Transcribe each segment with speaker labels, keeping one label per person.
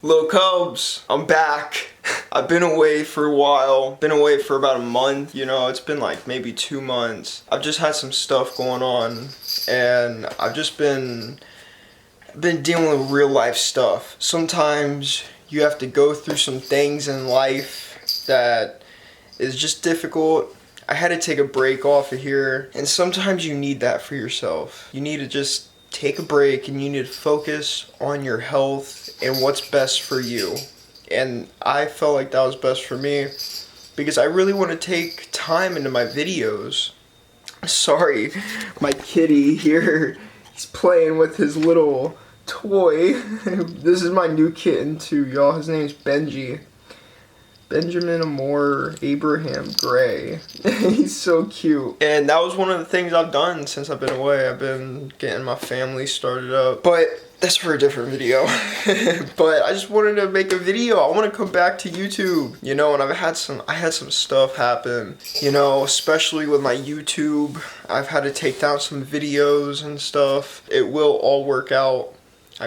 Speaker 1: Lil Cubs, I'm back. I've been away for a while. Been away for about a month, you know, it's been like maybe 2 months. I've just had some stuff going on and I've just been dealing with real life stuff. Sometimes you have to go through some things in life that is just difficult. I had to take a break off of here, and sometimes you need that for yourself. You need to just take a break and you need to focus on your health and what's best for you. And I felt like that was best for me because I really want to take time into my videos. Sorry, my kitty here, he's playing with his little toy. This is my new kitten too, y'all. His name's Benji. Benjamin Amore Abraham Gray. He's so cute. And that was one of the things I've done since I've been away. I've been getting my family started up. But that's for a different video. But I just wanted to make a video. I want to come back to YouTube, you know, and I had some stuff happen, you know, especially with my YouTube. I've had to take down some videos and stuff. It will all work out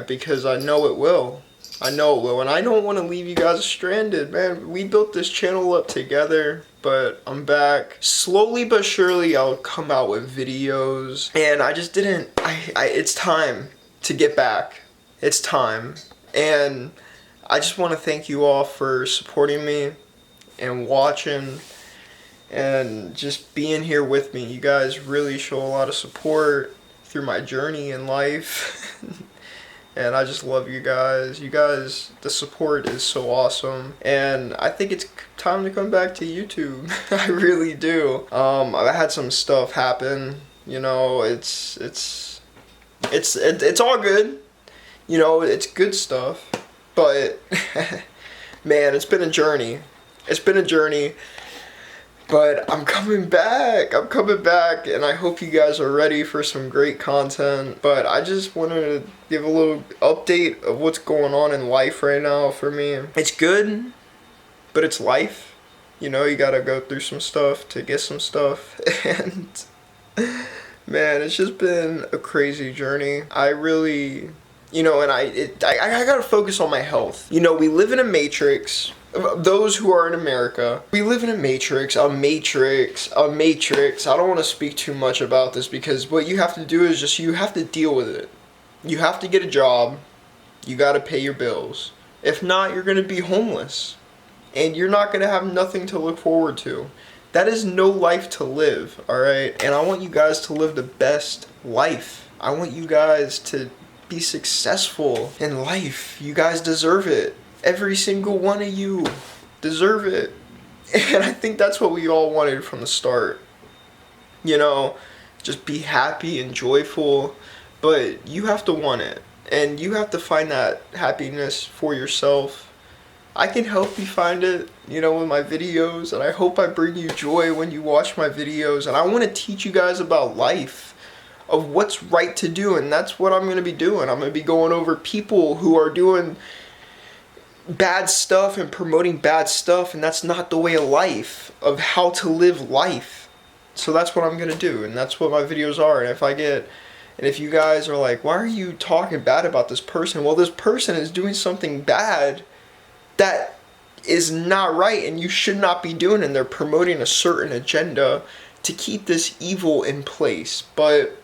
Speaker 1: because I know it will. I know it will, and I don't want to leave you guys stranded, man. We built this channel up together, but I'm back. Slowly but surely, I'll come out with videos, and I just didn't, it's time to get back. It's time, and I just want to thank you all for supporting me and watching and just being here with me. You guys really show a lot of support through my journey in life. And I just love you guys. You guys, the support is so awesome. And I think it's time to come back to YouTube. I really do. I've had some stuff happen. You know, it's all good. You know, it's good stuff. But man, it's been a journey. It's been a journey. But I'm coming back, and I hope you guys are ready for some great content. But I just wanted to give a little update of what's going on in life right now for me. It's good, but it's life. You know, you gotta go through some stuff to get some stuff. And man, it's just been a crazy journey. I really, you know, and I gotta focus on my health. You know, we live in a matrix. Those who are in America, we live in a matrix. I don't want to speak too much about this because what you have to do is just, you have to deal with it. You have to get a job. You got to pay your bills. If not, you're going to be homeless. And you're not going to have nothing to look forward to. That is no life to live, alright? And I want you guys to live the best life. I want you guys to be successful in life. You guys deserve it. Every single one of you deserve it. And I think that's what we all wanted from the start. You know, just be happy and joyful. But you have to want it. And you have to find that happiness for yourself. I can help you find it, you know, with my videos. And I hope I bring you joy when you watch my videos. And I want to teach you guys about life, of what's right to do. And that's what I'm going to be doing. I'm going to be going over people who are doing bad stuff and promoting bad stuff, and that's not the way of life, of how to live life. So that's what I'm gonna do, and that's what my videos are. And if you guys are like, why are you talking bad about this person? Well, this person is doing something bad that is not right, and you should not be doing, and they're promoting a certain agenda to keep this evil in place. But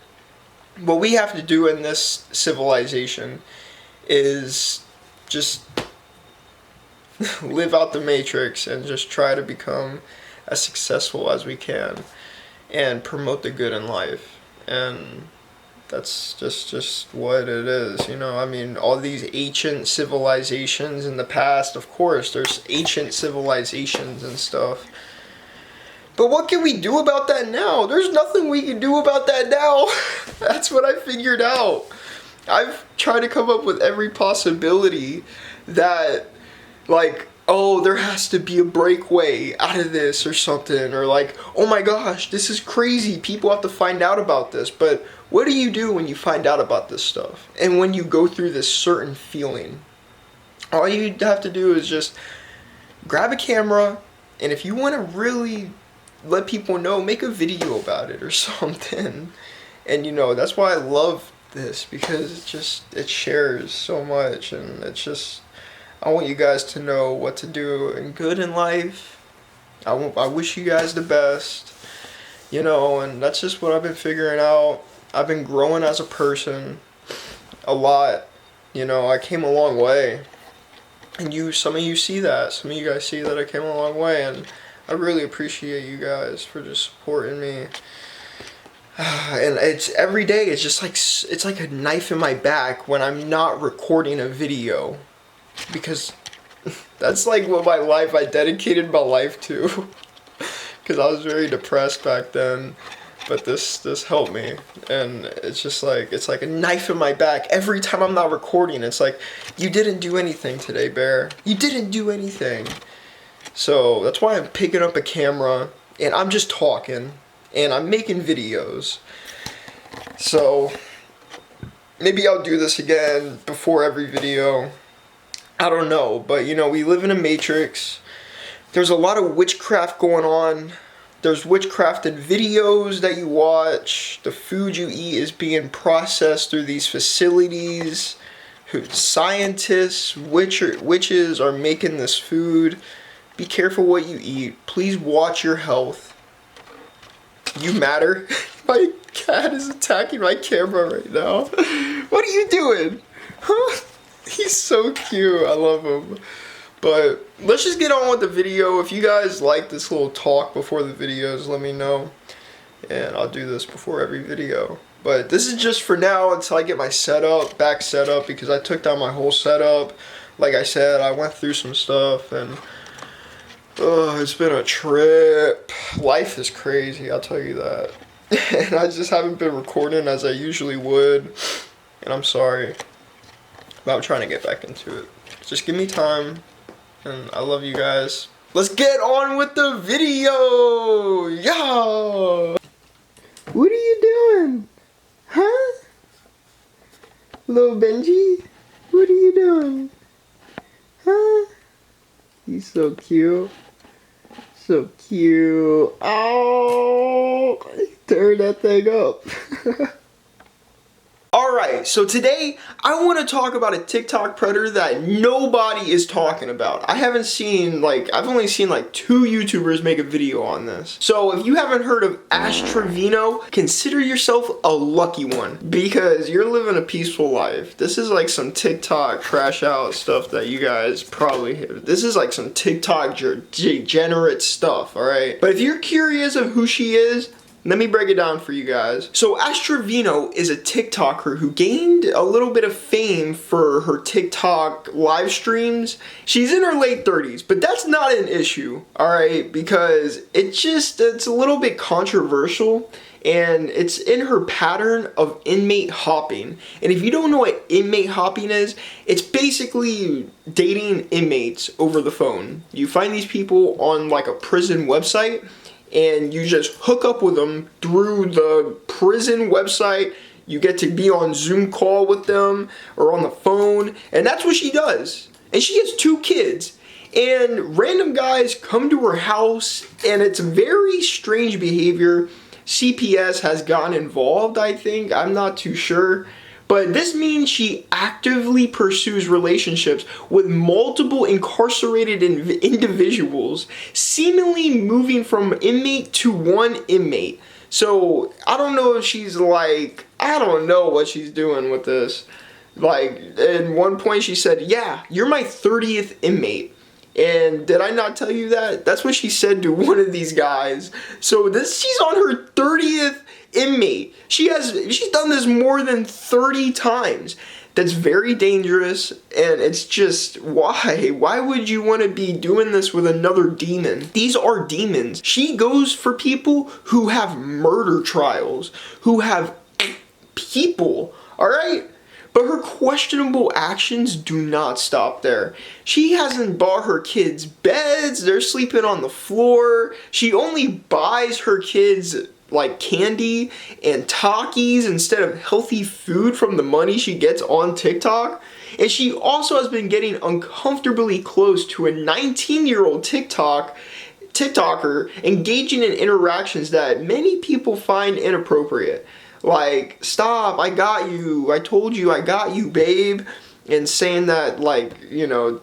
Speaker 1: what we have to do in this civilization is just live out the matrix and just try to become as successful as we can and promote the good in life. And that's just what it is, you know. I mean, all these ancient civilizations in the past, of course, there's ancient civilizations and stuff. But what can we do about that now? There's nothing we can do about that now. That's what I figured out. I've tried to come up with every possibility that, like, oh, there has to be a breakaway out of this or something, or like, oh my gosh, this is crazy, people have to find out about this. But what do you do when you find out about this stuff? And when you go through this certain feeling? All you have to do is just grab a camera, and if you want to really let people know, make a video about it or something. And you know, that's why I love this, because it shares so much, and it's just, I want you guys to know what to do and good in life. I wish you guys the best, and that's just what I've been figuring out. I've been growing as a person a lot. I came a long way. And some of you see that. Some of you guys see that I came a long way, and I really appreciate you guys for just supporting me. And it's every day. It's like a knife in my back when I'm not recording a video, because that's like what I dedicated my life to. Because I was very depressed back then, but this helped me, and it's like a knife in my back every time I'm not recording. It's like, you didn't do anything today, Bear. You didn't do anything. So that's why I'm picking up a camera and I'm just talking and I'm making videos. So maybe I'll do this again before every video. I don't know, but we live in a matrix. There's a lot of witchcraft going on. There's witchcrafted videos that you watch. The food you eat is being processed through these facilities. Scientists, witches are making this food. Be careful what you eat. Please watch your health. You matter. My cat is attacking my camera right now. What are you doing? Huh? He's so cute. I love him. But let's just get on with the video. If you guys like this little talk before the videos, let me know. And I'll do this before every video. But this is just for now until I get my back set up, because I took down my whole setup. Like I said, I went through some stuff, and it's been a trip. Life is crazy, I'll tell you that. And I just haven't been recording as I usually would. And I'm sorry. But I'm trying to get back into it. Just give me time. And I love you guys. Let's get on with the video! Yeah! What are you doing? Huh? Little Benji? What are you doing? Huh? He's so cute. So cute. Oh! Turn that thing up. Alright, so today I want to talk about a TikTok predator that nobody is talking about. I've only seen like 2 YouTubers make a video on this. So if you haven't heard of Trevino, consider yourself a lucky one, because you're living a peaceful life. This is like some TikTok crash out stuff that you guys probably hear. This is like some TikTok degenerate stuff, alright? But if you're curious of who she is, let me break it down for you guys. So Trevino is a TikToker who gained a little bit of fame for her TikTok live streams. She's in her late 30s, but that's not an issue, alright? Because it's a little bit controversial, and it's in her pattern of inmate hopping. And if you don't know what inmate hopping is, it's basically dating inmates over the phone. You find these people on like a prison website, and you just hook up with them through the prison website. You get to be on Zoom call with them or on the phone, and that's what she does. And she has 2 kids, and random guys come to her house, and it's very strange behavior. CPS has gotten involved, I think. I'm not too sure. But this means she actively pursues relationships with multiple incarcerated individuals, seemingly moving from inmate to one inmate. So I don't know if I don't know what she's doing with this. Like, at one point she said, yeah, you're my 30th inmate. And did I not tell you that? That's what she said to one of these guys. So she's on her 30th inmate. She's done this more than 30 times. That's very dangerous, and it's just, why would you want to be doing this with another demon? These are demons. She goes for people who have murder trials, who have people, alright? But her questionable actions do not stop there. She hasn't bought her kids beds, they're sleeping on the floor. She only buys her kids like candy and Takis instead of healthy food from the money she gets on TikTok. And she also has been getting uncomfortably close to a 19-year-old TikToker engaging in interactions that many people find inappropriate. Like, stop, I got you, I told you I got you, babe. and saying that, like,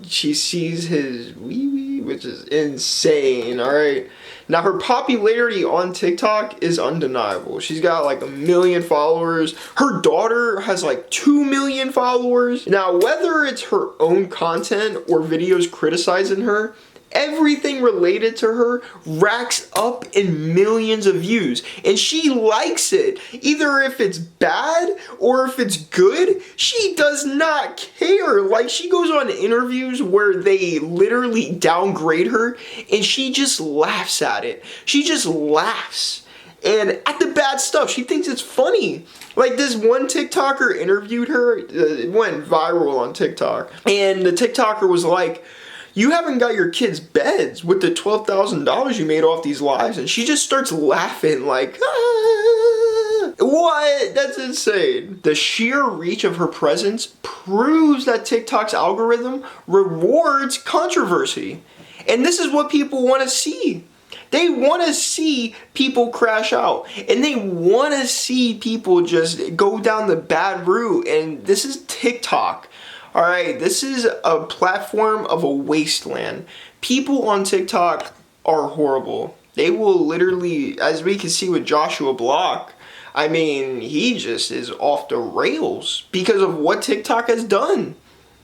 Speaker 1: she sees his wee wee, which is insane, alright? Now, her popularity on TikTok is undeniable. She's got like 1 million followers. Her daughter has like 2 million followers. Now, whether it's her own content or videos criticizing her, everything related to her racks up in millions of views, and she likes it. Either if it's bad or if it's good, she does not care. Like, she goes on interviews where they literally downgrade her, and she just laughs at it. She just laughs. And at the bad stuff, she thinks it's funny. Like, this one TikToker interviewed her, it went viral on TikTok, and the TikToker was like, "You haven't got your kids' beds with the $12,000 you made off these lives." And she just starts laughing like, ah. What? That's insane. The sheer reach of her presence proves that TikTok's algorithm rewards controversy. And this is what people want to see. They want to see people crash out. And they want to see people just go down the bad route. And this is TikTok. Alright, this is a platform of a wasteland. People on TikTok are horrible. They will literally, as we can see with Joshua Block, I mean, he just is off the rails because of what TikTok has done.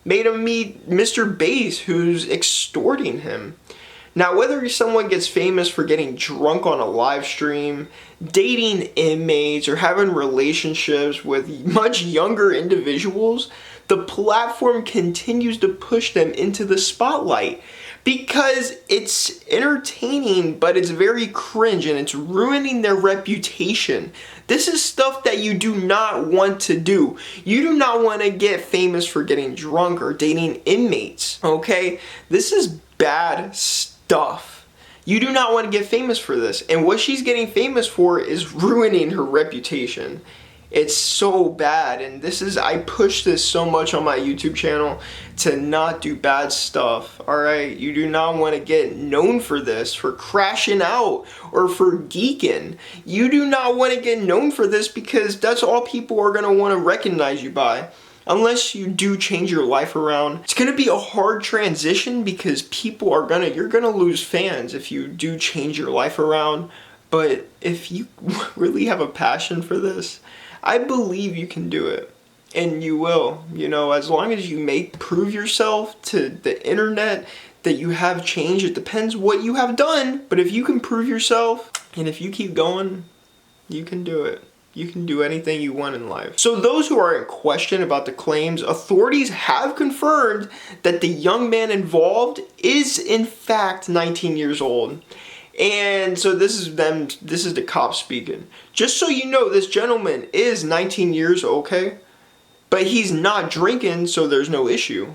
Speaker 1: Made him meet Mr. Bass, who's extorting him. Now, whether someone gets famous for getting drunk on a live stream, dating inmates, or having relationships with much younger individuals, the platform continues to push them into the spotlight because it's entertaining, but it's very cringe and it's ruining their reputation. This is stuff that you do not want to do. You do not want to get famous for getting drunk or dating inmates, okay? This is bad stuff. You do not want to get famous for this. And what she's getting famous for is ruining her reputation. It's so bad, and I push this so much on my YouTube channel to not do bad stuff, alright? You do not want to get known for this, for crashing out, or for geeking. You do not want to get known for this because that's all people are going to want to recognize you by. Unless you do change your life around. It's going to be a hard transition because you're going to lose fans if you do change your life around. But if you really have a passion for this, I believe you can do it, and you will, as long as you prove yourself to the internet that you have changed. It depends what you have done, but if you can prove yourself, and if you keep going, you can do it. You can do anything you want in life. So those who are in question about the claims, authorities have confirmed that the young man involved is in fact 19 years old. And so this is the cops speaking. Just so you know, this gentleman is 19 years, okay? But he's not drinking, so there's no issue.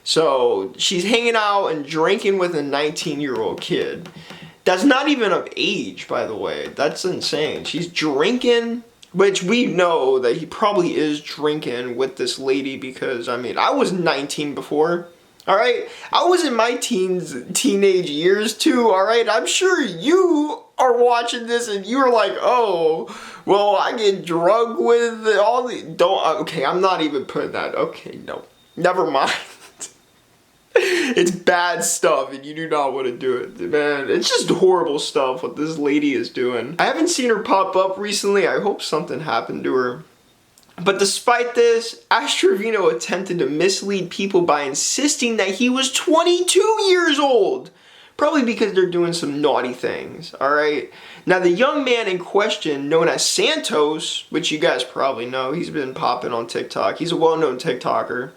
Speaker 1: So she's hanging out and drinking with a 19-year-old kid. That's not even of age, by the way. That's insane. She's drinking, which we know that he probably is drinking with this lady because, I mean, I was 19 before. Alright, I was in my teenage years too, alright? I'm sure you are watching this and you're like, oh, well, I get drunk with all the, okay, I'm not even putting that, okay, no, never mind. It's bad stuff and you do not want to do it, man. It's just horrible stuff what this lady is doing. I haven't seen her pop up recently. I hope something happened to her. But despite this, Trevino attempted to mislead people by insisting that he was 22 years old. Probably because they're doing some naughty things, alright? Now the young man in question, known as Santos, which you guys probably know, he's been popping on TikTok. He's a well-known TikToker.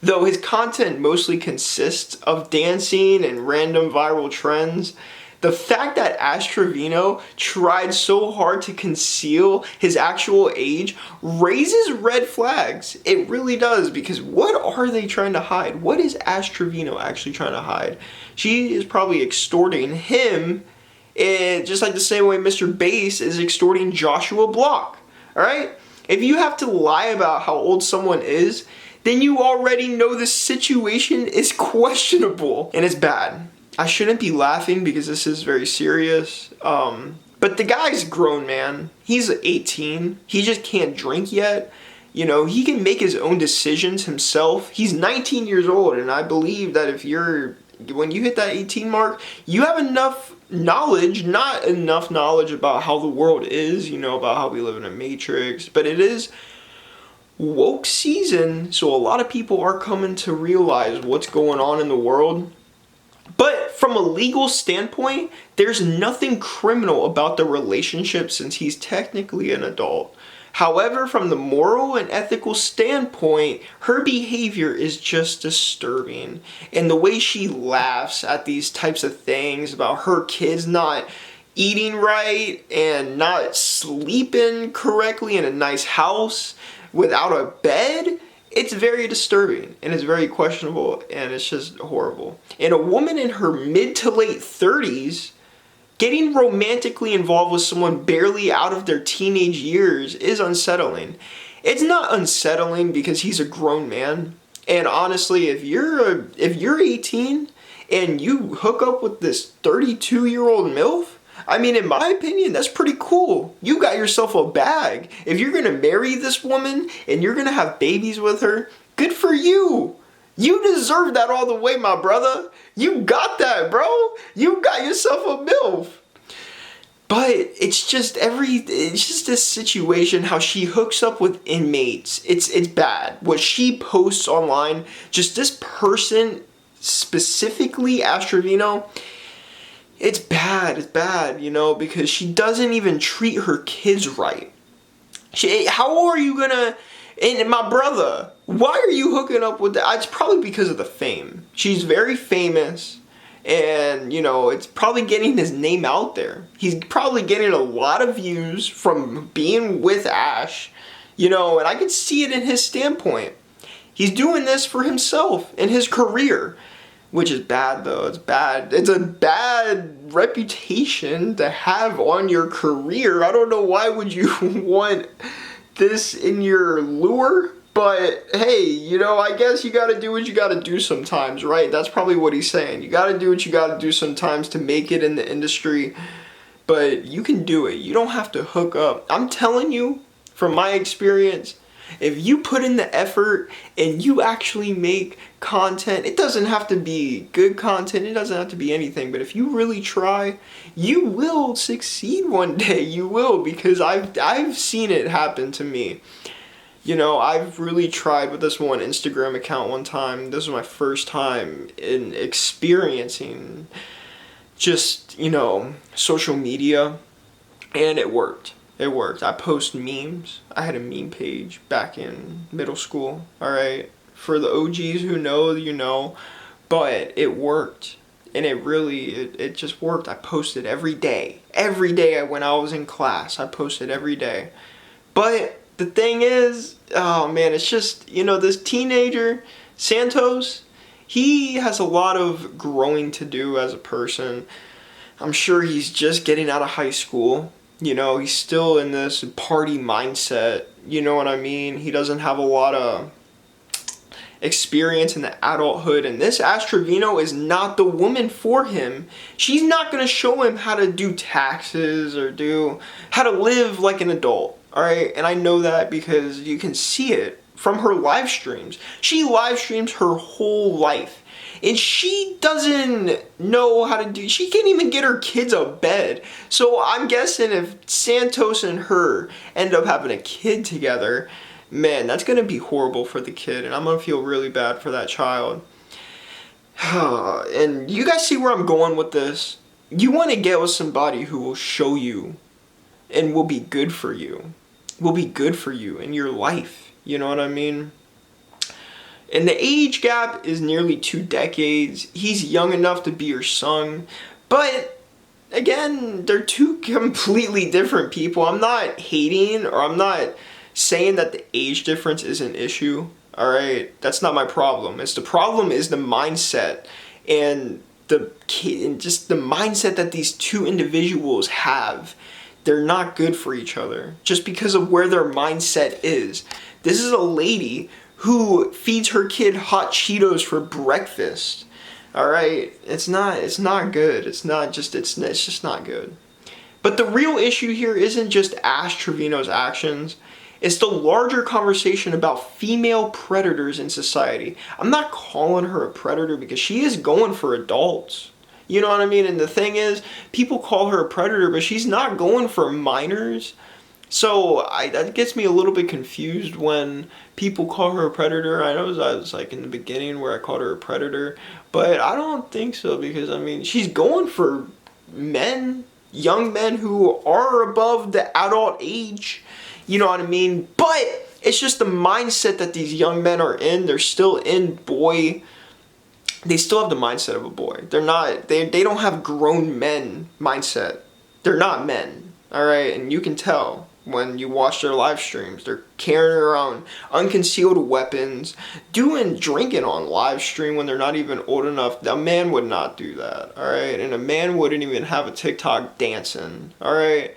Speaker 1: Though his content mostly consists of dancing and random viral trends, the fact that Trevino tried so hard to conceal his actual age raises red flags. It really does, because what are they trying to hide? What is Trevino actually trying to hide? She is probably extorting him, just like the same way Mr. Bass is extorting Joshua Block. Alright? If you have to lie about how old someone is, then you already know the situation is questionable and it's bad. I shouldn't be laughing because this is very serious, but the guy's a grown man. He's 18. He just can't drink yet. You know, he can make his own decisions himself. He's 19 years old, and I believe that when you hit that 18 mark, you have enough knowledge, not enough knowledge about how the world is, you know, about how we live in a matrix, but it is woke season, so a lot of people are coming to realize what's going on in the world. But from a legal standpoint, there's nothing criminal about the relationship since he's technically an adult. However, from the moral and ethical standpoint, her behavior is just disturbing. And the way she laughs at these types of things about her kids not eating right and not sleeping correctly in a nice house without a bed, it's very disturbing and it's very questionable and it's just horrible. And a woman in her mid to late 30s getting romantically involved with someone barely out of their teenage years is unsettling. It's not unsettling because he's a grown man. And honestly, if you're 18 and you hook up with this 32-year-old MILF, I mean, in my opinion, that's pretty cool. You got yourself a bag. If you're gonna marry this woman and you're gonna have babies with her, good for you. You deserve that all the way, my brother. You got that, bro. You got yourself a MILF. But it's just this situation how she hooks up with inmates. It's bad. What she posts online, just this person specifically, Trevino, it's bad, you know, because she doesn't even treat her kids right. How are you gonna, and my brother, why are you hooking up with that? It's probably because of the fame. She's very famous, and, you know, it's probably getting his name out there. He's probably getting a lot of views from being with Ash, you know, and I can see it in his standpoint. He's doing this for himself and his career. Which is bad though, it's bad. It's a bad reputation to have on your career. I don't know why would you want this in your lure, but hey, you know, I guess you gotta do what you gotta do sometimes, right? That's probably what he's saying. You gotta do what you gotta do sometimes to make it in the industry, but you can do it. You don't have to hook up. I'm telling you, from my experience, if you put in the effort and you actually make content, it doesn't have to be good content, it doesn't have to be anything, but if you really try, you will succeed one day. You will, because I've seen it happen to me. You know, I've really tried with this one Instagram account one time. This was my first time in experiencing just, you know, social media, and it worked. It worked. I post memes. I had a meme page back in middle school, alright? For the OGs who know, you know. But it worked. And it just worked. I posted every day. Every day when I was in class, I posted every day. But the thing is, oh man, it's just, you know, this teenager, Santos, he has a lot of growing to do as a person. I'm sure he's just getting out of high school. You know, he's still in this party mindset, you know what I mean? He doesn't have a lot of experience in the adulthood, and this Trevino is not the woman for him. She's not going to show him how to do taxes or how to live like an adult, alright? And I know that because you can see it from her live streams. She live streams her whole life. And she doesn't know how to do, she can't even get her kids a bed. So I'm guessing if Santos and her end up having a kid together, man, that's going to be horrible for the kid. And I'm going to feel really bad for that child. And you guys see where I'm going with this? You want to get with somebody who will show you and will be good for you. Will be good for you in your life. You know what I mean? And the age gap is nearly 2 decades. He's young enough to be your son. But, again, they're two completely different people. I'm not hating or I'm not saying that the age difference is an issue. Alright? That's not my problem. The problem is the mindset and just the mindset that these two individuals have. They're not good for each other. Just because of where their mindset is. This is a lady who feeds her kid hot Cheetos for breakfast. Alright? It's not good. It's just not good. But the real issue here isn't just Trevino's actions. It's the larger conversation about female predators in society. I'm not calling her a predator because she is going for adults. You know what I mean? And the thing is, people call her a predator, but she's not going for minors. So that gets me a little bit confused when people call her a predator. I was like in the beginning where I called her a predator, but I don't think so because I mean she's going for men, young men who are above the adult age. You know what I mean? But it's just the mindset that these young men are in. They're still in boy. They still have the mindset of a boy. They're not. They don't have grown men mindset. They're not men. All right, and you can tell when you watch their live streams. They're carrying around unconcealed weapons, drinking on live stream when they're not even old enough. A man would not do that. All right, and a man wouldn't even have a TikTok dancing. All right.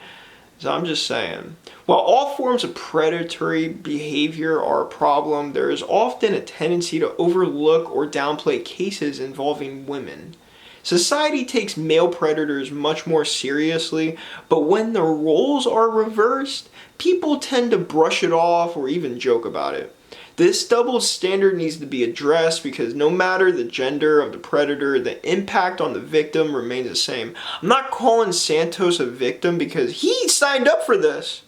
Speaker 1: So I'm just saying, while all forms of predatory behavior are a problem, there is often a tendency to overlook or downplay cases involving women. Society takes male predators much more seriously, but when the roles are reversed, people tend to brush it off or even joke about it. This double standard needs to be addressed because no matter the gender of the predator, the impact on the victim remains the same. I'm not calling Santos a victim because he signed up for this.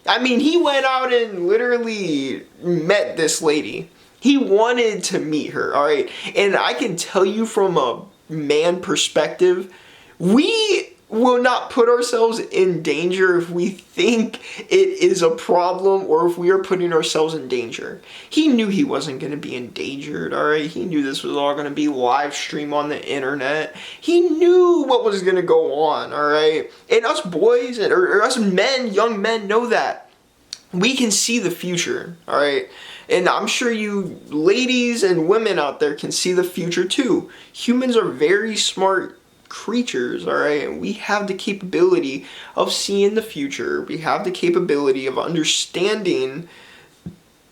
Speaker 1: I mean, he went out and literally met this lady. He wanted to meet her, all right? And I can tell you from a man perspective, we will not put ourselves in danger if we think it is a problem or if we are putting ourselves in danger. He knew he wasn't going to be endangered, all right? He knew this was all going to be live stream on the internet. He knew what was going to go on, all right? And us boys, or us men, young men, know that. We can see the future, all right? And I'm sure you ladies and women out there can see the future too. Humans are very smart creatures, all right? And we have the capability of seeing the future. We have the capability of understanding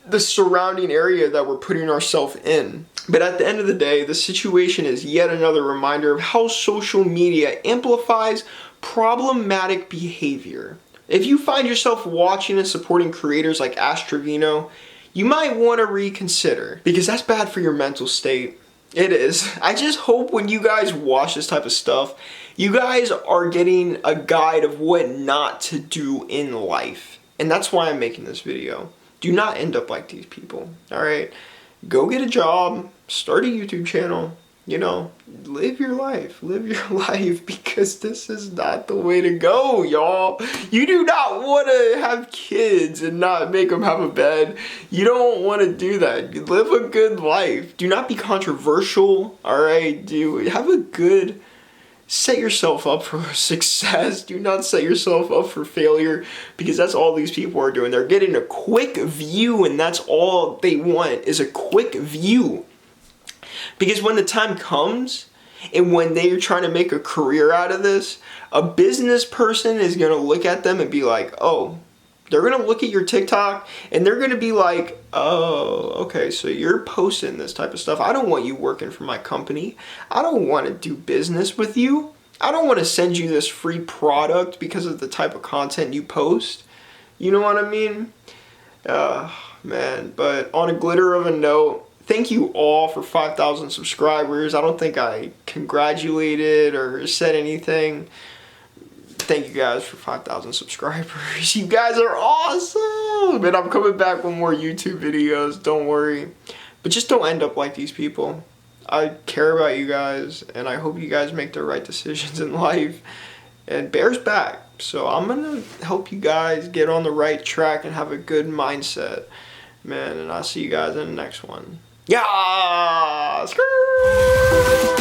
Speaker 1: the surrounding area that we're putting ourselves in. But at the end of the day, the situation is yet another reminder of how social media amplifies problematic behavior. If you find yourself watching and supporting creators like Trevino, you might want to reconsider because that's bad for your mental state. It is. I just hope when you guys watch this type of stuff, you guys are getting a guide of what not to do in life. And that's why I'm making this video. Do not end up like these people, all right? Go get a job, start a YouTube channel, you know, live your life because this is not the way to go, y'all. You do not want to have kids and not make them have a bed. You don't want to do that. You live a good life. Do not be controversial, all right? Set yourself up for success. Do not set yourself up for failure because that's all these people are doing. They're getting a quick view and that's all they want is a quick view. Because when the time comes and when they're trying to make a career out of this, a business person is going to look at them and be like, oh, they're going to look at your TikTok and they're going to be like, oh, okay, so you're posting this type of stuff. I don't want you working for my company. I don't want to do business with you. I don't want to send you this free product because of the type of content you post. You know what I mean? Man, but on a glitter of a note, thank you all for 5,000 subscribers. I don't think I congratulated or said anything. Thank you guys for 5,000 subscribers. You guys are awesome. And I'm coming back with more YouTube videos. Don't worry. But just don't end up like these people. I care about you guys. And I hope you guys make the right decisions in life. And Bear's back. So I'm going to help you guys get on the right track and have a good mindset. Man, and I'll see you guys in the next one. Yeah! Screw!